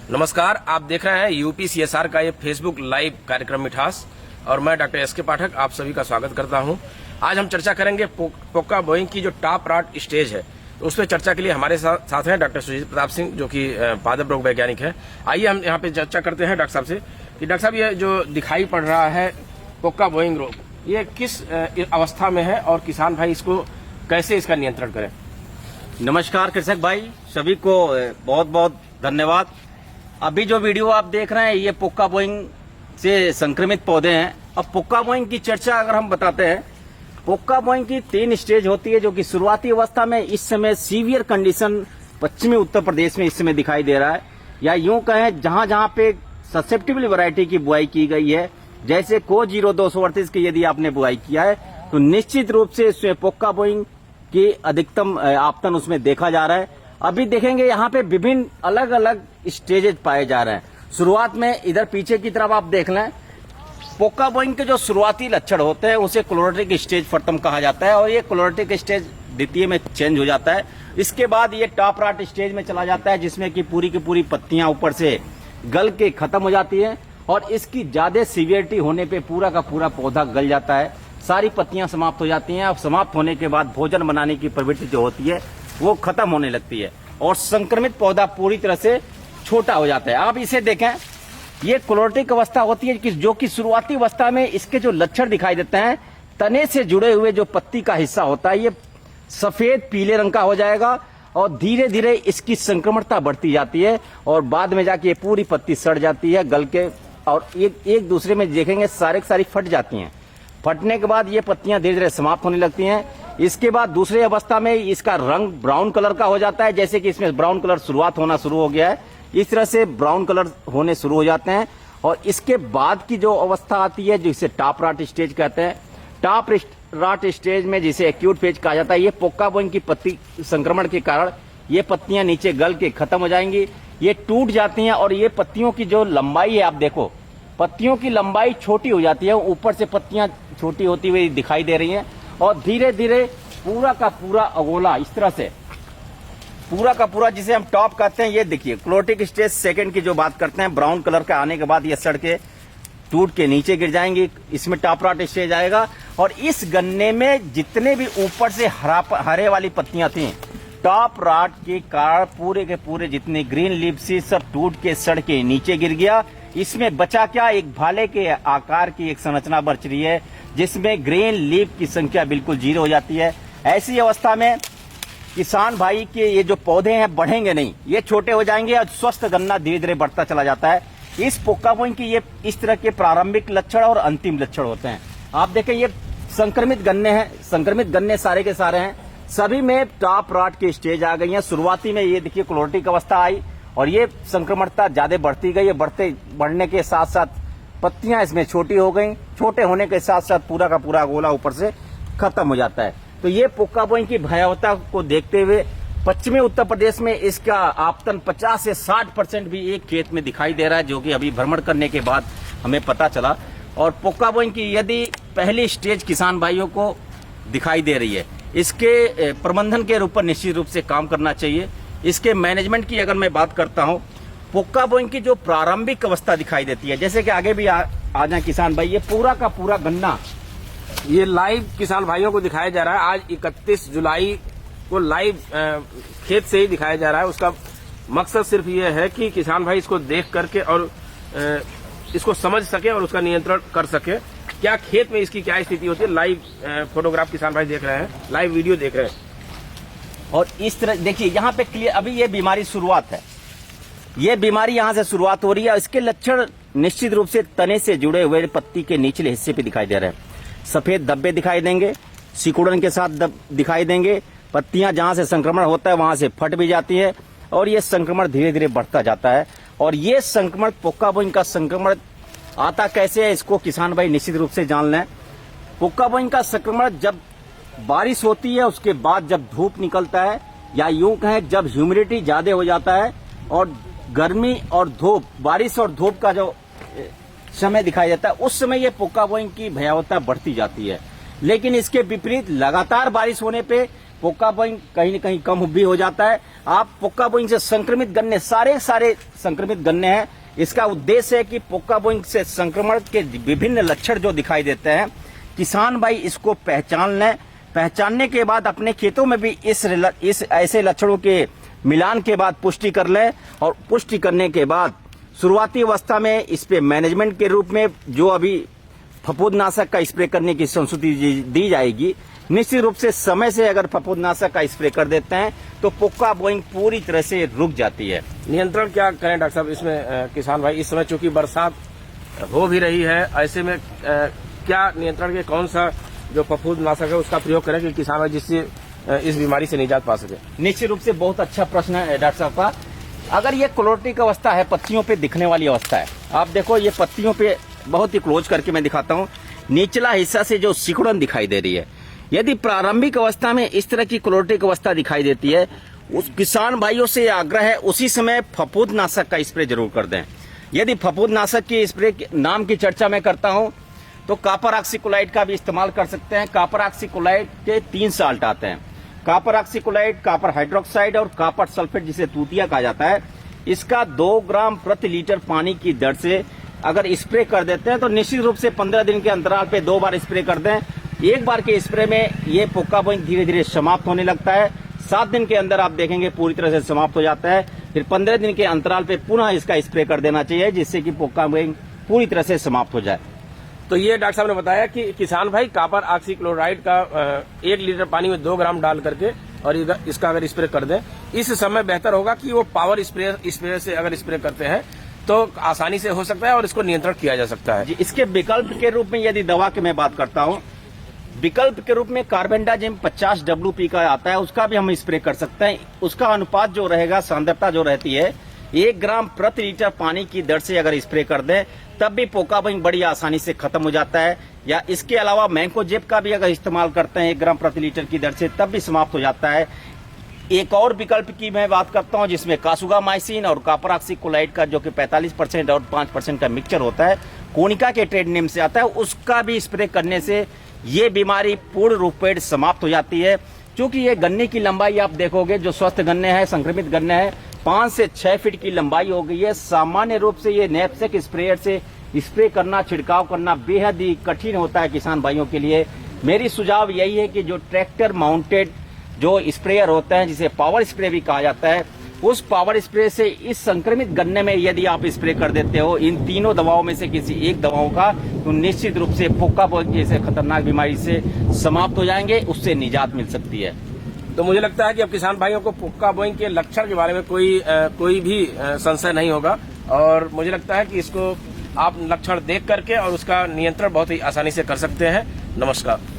नमस्कार, आप देख रहे हैं यूपी सीएसआर का ये फेसबुक लाइव कार्यक्रम मिठास और मैं डॉक्टर एस के पाठक आप सभी का स्वागत करता हूं। आज हम चर्चा करेंगे पोक्का बोइंग की जो टॉप रॉट स्टेज है, तो उस पर चर्चा के लिए हमारे साथ हैं डॉक्टर सुजीत प्रताप सिंह जो कि पादप रोग वैज्ञानिक है। आइए हम यहाँ पे चर्चा करते हैं डॉक्टर साहब से कि डॉक्टर साहब ये जो दिखाई पड़ रहा है पोक्का बोइंग रोग, ये किस अवस्था में है और किसान भाई इसको कैसे इसका नियंत्रण करें? नमस्कार कृषक भाई, सभी को बहुत बहुत धन्यवाद। अभी जो वीडियो आप देख रहे हैं ये पोक्का बोइंग से संक्रमित पौधे हैं। अब पोक्का बोइंग की चर्चा अगर हम बताते हैं, पोक्का बोइंग की 3 स्टेज होती है, जो कि शुरुआती अवस्था में इस समय सीवियर कंडीशन पश्चिमी उत्तर प्रदेश में इस समय दिखाई दे रहा है, या यूं कहें जहां जहां पे ससेप्टिबल वैरायटी की बुआई की गई है, जैसे को 0238 की यदि आपने बुआई किया है तो निश्चित रूप से इसमें पोक्का बोइंग की अधिकतम आपतन उसमें देखा जा रहा है। अभी देखेंगे यहाँ पे विभिन्न अलग अलग स्टेजेज पाए जा रहे हैं। शुरुआत में इधर पीछे की तरफ आप देख लें, पोक्का बोइंग के जो शुरुआती लक्षण होते हैं उसे क्लोरोटिक स्टेज प्रथम कहा जाता है, और ये क्लोरोटिक स्टेज द्वितीय में चेंज हो जाता है। इसके बाद ये टॉप रॉट स्टेज में चला जाता है, जिसमें कि पूरी की पूरी पत्तियां ऊपर से गल के खत्म हो जाती हैं, और इसकी ज्यादा सीवियरिटी होने पे पूरा का पूरा पौधा गल जाता है, सारी पत्तियां समाप्त हो जाती हैं। और समाप्त होने के बाद भोजन बनाने की प्रवृत्ति जो होती है वो खत्म होने लगती है, और संक्रमित पौधा पूरी तरह से छोटा हो जाता है। आप इसे देखें, ये क्लोरोटिक अवस्था होती है कि जो कि शुरुआती अवस्था में इसके जो लक्षण दिखाई देते हैं, तने से जुड़े हुए जो पत्ती का हिस्सा होता है ये सफेद पीले रंग का हो जाएगा, और धीरे धीरे इसकी संक्रमणता बढ़ती जाती है, और बाद में जाके ये पूरी पत्ती सड़ जाती है गल के, और एक दूसरे में देखेंगे सारी फट जाती हैं। फटने के बाद ये पत्तियां धीरे धीरे समाप्त होने लगती हैं। इसके बाद दूसरी अवस्था में इसका रंग ब्राउन कलर का हो जाता है, जैसे कि इसमें ब्राउन कलर शुरुआत होना शुरू हो गया है, इस तरह से ब्राउन कलर होने शुरू हो जाते हैं। और इसके बाद की जो अवस्था आती है जिसे टॉप रॉट स्टेज कहते हैं, टॉप रॉट स्टेज में जिसे एक्यूट फेज कहा जाता है, ये पोक्का बोइंग की पत्ती संक्रमण के कारण ये पत्तियां नीचे गल के खत्म हो जाएंगी, ये टूट जाती हैं, और ये पत्तियों की जो लंबाई है आप देखो, पत्तियों की लंबाई छोटी हो जाती है, ऊपर से पत्तियां छोटी होती हुई दिखाई दे रही हैं, और धीरे धीरे पूरा का पूरा अगोला इस तरह से पूरा का पूरा जिसे हम टॉप कहते हैं, ये देखिए क्लोरोटिक स्टेज सेकंड की जो बात करते हैं, ब्राउन कलर का आने के बाद ये सड़ के टूट के नीचे गिर जाएंगी, इसमें टॉप रॉट स्टेज आएगा। और इस गन्ने में जितने भी ऊपर से हरे वाली पत्तियां थी, टॉप रॉट के कारण पूरे के पूरे जितने ग्रीन लीफ से सब टूट के सड़ के नीचे गिर गया। इसमें बचा क्या, एक भाले के आकार की एक संरचना बच रही है, जिसमें ग्रीन लीफ की संख्या बिल्कुल 0 हो जाती है। ऐसी अवस्था में किसान भाई के ये जो पौधे हैं बढ़ेंगे नहीं, ये छोटे हो जाएंगे, और स्वस्थ गन्ना धीरे धीरे बढ़ता चला जाता है। इस पोक्का बोइंग की ये इस तरह के प्रारंभिक लक्षण और अंतिम लक्षण होते हैं। आप देखें ये संक्रमित गन्ने हैं, संक्रमित गन्ने सारे के सारे हैं, सभी में टॉप रॉट की स्टेज आ गई है। शुरुआती में ये देखिए क्लोरोटिक अवस्था आई, और ये संक्रमणता ज्यादा बढ़ती गई है, बढ़ने के साथ साथ पत्तियां इसमें छोटी हो गई, छोटे होने के साथ साथ पूरा का पूरा गोला ऊपर से खत्म हो जाता है। तो ये पोक्का बोइंग की भयावहता को देखते हुए पश्चिमी उत्तर प्रदेश में इसका आपतन 50 से 60% भी एक खेत में दिखाई दे रहा है, जो कि अभी भ्रमण करने के बाद हमें पता चला। और पोक्का बोइंग की यदि पहली स्टेज किसान भाइयों को दिखाई दे रही है, इसके प्रबंधन के ऊपर निश्चित रूप से काम करना चाहिए। इसके मैनेजमेंट की अगर मैं बात करता हूं, पोक्का बोइंग की जो प्रारंभिक अवस्था दिखाई देती है, जैसे कि आगे भी आ जाए किसान भाई, ये पूरा का पूरा गन्ना ये लाइव किसान भाइयों को दिखाया जा रहा है। आज 31 जुलाई को लाइव खेत से ही दिखाया जा रहा है। उसका मकसद सिर्फ ये है कि किसान भाई इसको देख करके और इसको समझ सके और उसका नियंत्रण कर सके। क्या खेत में इसकी क्या स्थिति होती है, लाइव फोटोग्राफ किसान भाई देख रहे हैं, लाइव वीडियो देख रहे हैं। और इस तरह देखिए यहाँ पे क्लियर, अभी ये बीमारी शुरुआत है, ये बीमारी यहाँ से शुरुआत हो रही है। इसके लक्षण निश्चित रूप से तने से जुड़े हुए पत्ती के निचले हिस्से पे दिखाई दे रहे हैं। सफेद धब्बे दिखाई देंगे, सिकुड़न के साथ दिखाई देंगे, पत्तियां जहां से संक्रमण होता है वहां से फट भी जाती है, और ये संक्रमण धीरे धीरे बढ़ता जाता है। और ये संक्रमण पोक्का बोइंग का संक्रमण आता कैसे है, इसको किसान भाई निश्चित रूप से जान लें। पोक्का बोइंग का संक्रमण जब बारिश होती है, उसके बाद जब धूप निकलता है, या यूं कहें जब ह्यूमिडिटी ज्यादा हो जाता है, और गर्मी और धूप, बारिश और धूप का जो समय दिखाई देता है, उस समय ये पोक्का बोइंग की भयावहता बढ़ती जाती है। लेकिन इसके विपरीत लगातार बारिश होने पे पोका बोइंग कहीं न कहीं कम भी हो जाता है। आप पोका बोइंग से संक्रमित गन्ने सारे संक्रमित गन्ने हैं। इसका उद्देश्य है कि पोका बोइंग से संक्रमण के विभिन्न लक्षण जो दिखाई देते हैं, किसान भाई इसको पहचान लें। पहचानने के बाद अपने खेतों में भी इस ऐसे लक्षणों के मिलान के बाद पुष्टि कर लें, और पुष्टि करने के बाद शुरुआती अवस्था में इस पे मैनेजमेंट के रूप में जो अभी फफूंदनाशक का स्प्रे करने की संस्तुति दी जाएगी। निश्चित रूप से समय से अगर फफूंदनाशक का स्प्रे कर देते हैं तो पोका बोइंग पूरी तरह से रुक जाती है। नियंत्रण क्या करें डॉक्टर साहब इसमें? किसान भाई इस समय चूंकि बरसात हो भी रही है, ऐसे में क्या नियंत्रण के कौन सा जो फफूंदनाशक है उसका प्रयोग करें कि किसान भाई जिससे इस बीमारी से निजात पा सके? निश्चित रूप से बहुत अच्छा प्रश्न है डॉक्टर साहब का। अगर ये क्लोरोटिक अवस्था है, पत्तियों पे दिखने वाली अवस्था है, आप देखो ये पत्तियों पे बहुत ही क्लोज करके मैं दिखाता हूँ, निचला हिस्सा से जो सिकुड़न दिखाई दे रही है, यदि प्रारंभिक अवस्था में इस तरह की क्लोरोटिक अवस्था दिखाई देती है, उस किसान भाइयों से आग्रह है उसी समय फफूंदनाशक का स्प्रे जरूर कर दें। यदि फफूंदनाशक की स्प्रे नाम की चर्चा मैं करता हूं तो कॉपर ऑक्सीक्लोराइड का भी इस्तेमाल कर सकते हैं। कॉपर ऑक्सीक्लोराइड के 3 साल्ट आते हैं, कॉपर ऑक्सीक्लोराइड, कॉपर हाइड्रोक्साइड और कॉपर सल्फेट, जिसे तूतिया कहा जाता है। इसका 2 ग्राम प्रति लीटर पानी की दर से अगर स्प्रे कर देते हैं तो निश्चित रूप से 15 दिन के अंतराल पे 2 बार स्प्रे कर दें। एक बार के स्प्रे में ये पोका बोइंग धीरे धीरे समाप्त होने लगता है। 7 दिन के अंदर आप देखेंगे पूरी तरह से समाप्त हो जाता है। फिर 15 दिन के अंतराल पे पुनः इसका स्प्रे कर देना चाहिए, जिससे कि पोका बोइंग पूरी तरह से समाप्त हो जाए। तो ये डॉक्टर साहब ने बताया कि किसान भाई कॉपर ऑक्सीक्लोराइड का 1 लीटर पानी में 2 ग्राम डाल करके और इसका अगर स्प्रे कर दें, इस समय बेहतर होगा कि वो पावर स्प्रे से अगर स्प्रे करते हैं तो आसानी से हो सकता है और इसको नियंत्रण किया जा सकता है। जी, इसके विकल्प के रूप में यदि दवा की मैं बात करता हूँ, विकल्प के रूप में कार्बेंडाजिम 50 WP का आता है, उसका भी हम स्प्रे कर सकते हैं। उसका अनुपात जो रहेगा, सांद्रता जो रहती है, 1 ग्राम प्रति लीटर पानी की दर से अगर स्प्रे कर दें तब भी पोका बोइंग बड़ी आसानी से खत्म हो जाता है। या इसके अलावा मैंकोजेब का भी अगर इस्तेमाल करते हैं 1 ग्राम प्रति लीटर की दर से, तब भी समाप्त हो जाता है। एक और विकल्प की मैं बात करता हूं जिसमें कासुगामाइसिन और कॉपर ऑक्सीक्लोराइड का जो कि 45% और 5% का मिक्सचर होता है, कोनिका के ट्रेड नेम से आता है, उसका भी स्प्रे करने से ये बीमारी पूर्ण रूप से समाप्त हो जाती है। क्योंकि ये गन्ने की लंबाई आप देखोगे, जो स्वस्थ गन्ने हैं, संक्रमित गन्ने हैं, 5 से 6 फीट की लंबाई हो गई है। सामान्य रूप से ये नैपसेक स्प्रेयर से स्प्रे करना, छिड़काव करना बेहद ही कठिन होता है किसान भाइयों के लिए। मेरी सुझाव यही है कि जो ट्रैक्टर माउंटेड जो स्प्रेयर होते हैं, जिसे पावर स्प्रे भी कहा जाता है, उस पावर स्प्रे से इस संक्रमित गन्ने में यदि आप स्प्रे कर देते हो इन तीनों दवाओं में से किसी एक दवाओं का, तो निश्चित रूप से पोका बोइंग जैसे खतरनाक बीमारी से समाप्त हो जाएंगे, उससे निजात मिल सकती है। तो मुझे लगता है कि अब किसान भाइयों को पोका बोइंग के लक्षण के बारे में कोई भी संशय नहीं होगा, और मुझे लगता है कि इसको आप लक्षण देख करके और उसका नियंत्रण बहुत ही आसानी से कर सकते हैं। नमस्कार।